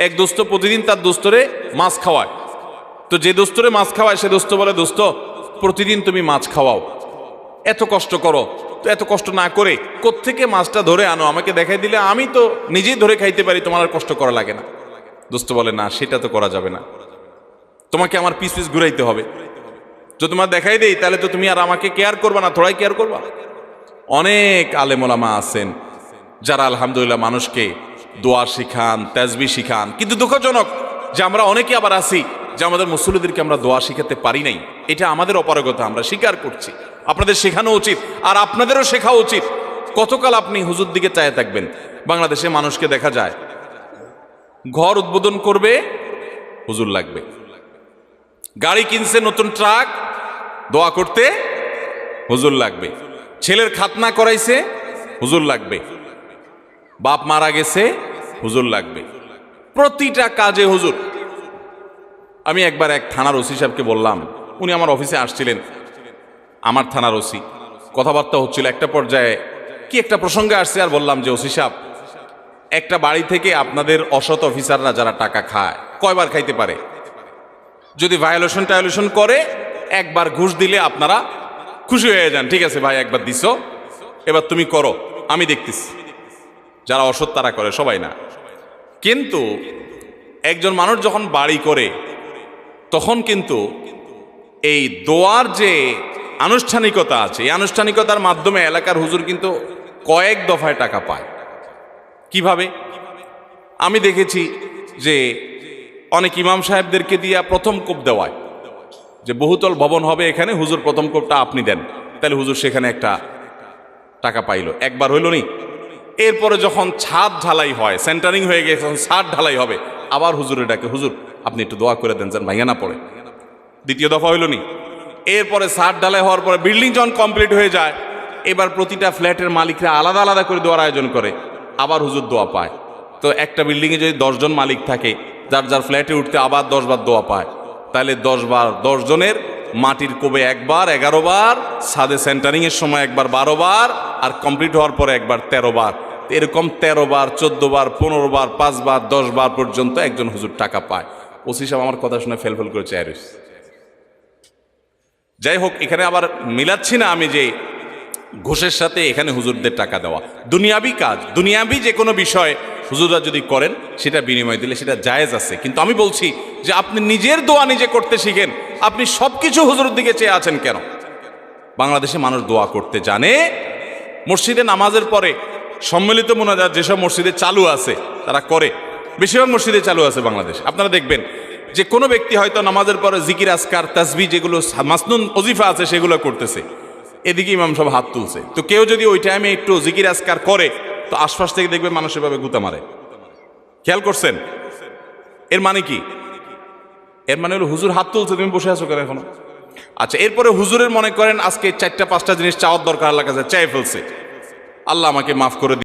এক দোস্ত প্রতিদিন তার দোস্তরে মাছ খাওয়ায়। তো যে দোস্তরে মাছ খাওয়ায় সে দোস্ত বলে, দোস্ত প্রতিদিন তুমি মাছ খাওয়াও, এত কষ্ট করো, তো এত কষ্ট না করে কোত্থেকে মাছটা ধরে আনো, আমাকে দেখাই দিলে আমি তো নিজেই ধরে খাইতে পারি, তোমার আর কষ্ট করা লাগে না। দোস্ত বলে, না সেটা তো করা যাবে না, তোমাকে আমার পিস পিস ঘুরাইতে হবে। যদি তোমার দেখাই দেই তাহলে তো তুমি আর আমাকে কেয়ার করবা না, থোড়াই কেয়ার করবা। অনেক আলেম ওলামা আছেন যারা আলহামদুলিল্লাহ মানুষকে দোয়া শিখান, তাসবিহ শিখান, কিন্তু দুঃখজনক যে আমরা অনেকে আবার আছি যে আমাদের মুসল্লিদেরকে আমরা দোয়া শিখাতে পারি নাই। এটা আমাদের অপারগতা, আমরা স্বীকার করছি। আপনাদের শেখানো উচিত, আর আপনাদেরও শেখা উচিত। কতকাল আপনি হুজুর দিকে চায়ে থাকবেন? বাংলাদেশে মানুষকে দেখা যায় ঘর উদ্বোধন করবে, হুজুর লাগবে। গাড়ি কিনছে, নতুন ট্রাক, দোয়া করতে হুজুর লাগবে। ছেলের খাতনা করাইছে, হুজুর লাগবে। বাপ মারা গেছে, হুজুর লাগবে। প্রতিটা কাজে হুজুর। আমি একবার এক থানার ওসি সাহেবকে বললাম, উনি আমার অফিসে আসছিলেন, আমার থানার ওসি, কথাবার্তা হচ্ছিল। একটা পর্যায়ে কি একটা প্রসঙ্গে আসছে, আর বললাম যে ওসি সাহেব, একটা বাড়ি থেকে আপনাদের অসৎ অফিসাররা যারা টাকা খায় কয়বার খাইতে পারে? যদি ভায়োলেশন করে একবার ঘুষ দিলে আপনারা খুশি হয়ে যান, ঠিক আছে ভাই একবার দিছো, এবার তুমি করো, আমি দেখতেছি। যারা অসৎ তারা করে, সবাই না। কিন্তু একজন মানুষ যখন বাড়ি করে তখন কিন্তু এই দোয়ার যে আনুষ্ঠানিকতা আছে, এই আনুষ্ঠানিকতার মাধ্যমে এলাকার হুজুর কিন্তু কয়েক দফায় টাকা পায়। কিভাবে? আমি দেখেছি যে অনেক ইমাম সাহেবদেরকে দিয়া প্রথম কোপ দেওয়ায়, যে বহুতল ভবন হবে এখানে, হুজুর প্রথম কোপটা আপনি দেন, তাহলে হুজুর সেখানে একটা টাকা পাইল। একবার হইল নি? এরপরে যখন ছাদ ঢালাই হয়, সেন্টারিং হয়ে গেছে, যখন ছাদ ঢালাই হবে, আবার হুজুরে ডাকে, হুজুর আপনি একটু দোয়া করে দেন যেন ভাঙে না পড়ে। দ্বিতীয় দফা হইল নি? এরপরে ছাদ ঢালাই হওয়ার পরে বিল্ডিং যখন কমপ্লিট হয়ে যায়, এবার প্রতিটা ফ্ল্যাটের মালিকরা আলাদা আলাদা করে দোয়ার আয়োজন করে, আবার হুজুর দোয়া পায়। তো একটা বিল্ডিংয়ে যদি 10 জন মালিক থাকে, যার যার ফ্ল্যাটে উঠতে আবার 10 বার দোয়া পায়, তাহলে 10 বার 10 জনের মাটির কোবে একবার 11 বার, ছাদে সেন্টারিং এর সময় একবার 12 বার, আর কমপ্লিট হওয়ার পরে একবার 13 বার। এরকম 13 বার, 14 বার, 15 বার, 5 বার, 10 বার পর্যন্ত একজন হুজুর টাকা পায়। ওসি সাহেব আমার কথা শুনে ফেল করে চেয়ে রয়েছে। যাই হোক, এখানে আবার মিলাচ্ছি না আমি যে ঘুষের সাথে এখানে হুজুরদের টাকা দেওয়া। দুনিয়াবি কাজ, দুনিয়াবি যে কোনো বিষয় হুজুররা যদি করেন সেটা বিনিময় দিলে সেটা জায়েজ আছে। কিন্তু আমি বলছি যে আপনি নিজের দোয়া নিজে করতে শিখেন। আপনি সবকিছু হুজুরের দিকে চেয়ে আছেন কেন? বাংলাদেশে মানুষ দোয়া করতে জানে। মসজিদে নামাজের পরে সম্মিলিত মোনাজাত যেসব মসজিদে চালু আছে তারা করে, বেশিরভাগ মসজিদে চালু আছে বাংলাদেশ। আপনারা দেখবেন যে কোনো ব্যক্তি হয়তো নামাজের পরে জিকির আসকার তাসবিহ যেগুলো মাসনুন ওজিফা আছে সেগুলো করতেছে, এদিকে ইমাম সব হাত তুলছে। তো কেউ যদি ওই টাইমে একটু জিকির আসকার করে, তো আশপাশ থেকে দেখবে মানুষ এভাবে গুতা মারে। খেয়াল করছেন? এর মানে কি? এর মানে হলো হুজুর হাত তুলছে, তুমি বসে আছো কেন এখনো? আচ্ছা, এরপরে হুজুরের মনে করেন আজকে 4টা 5টা জিনিস চাওয়ার দরকার, আল্লাহর কাছে চেয়ে ফেলছে, আল্লাহ আমাকে মাফ করে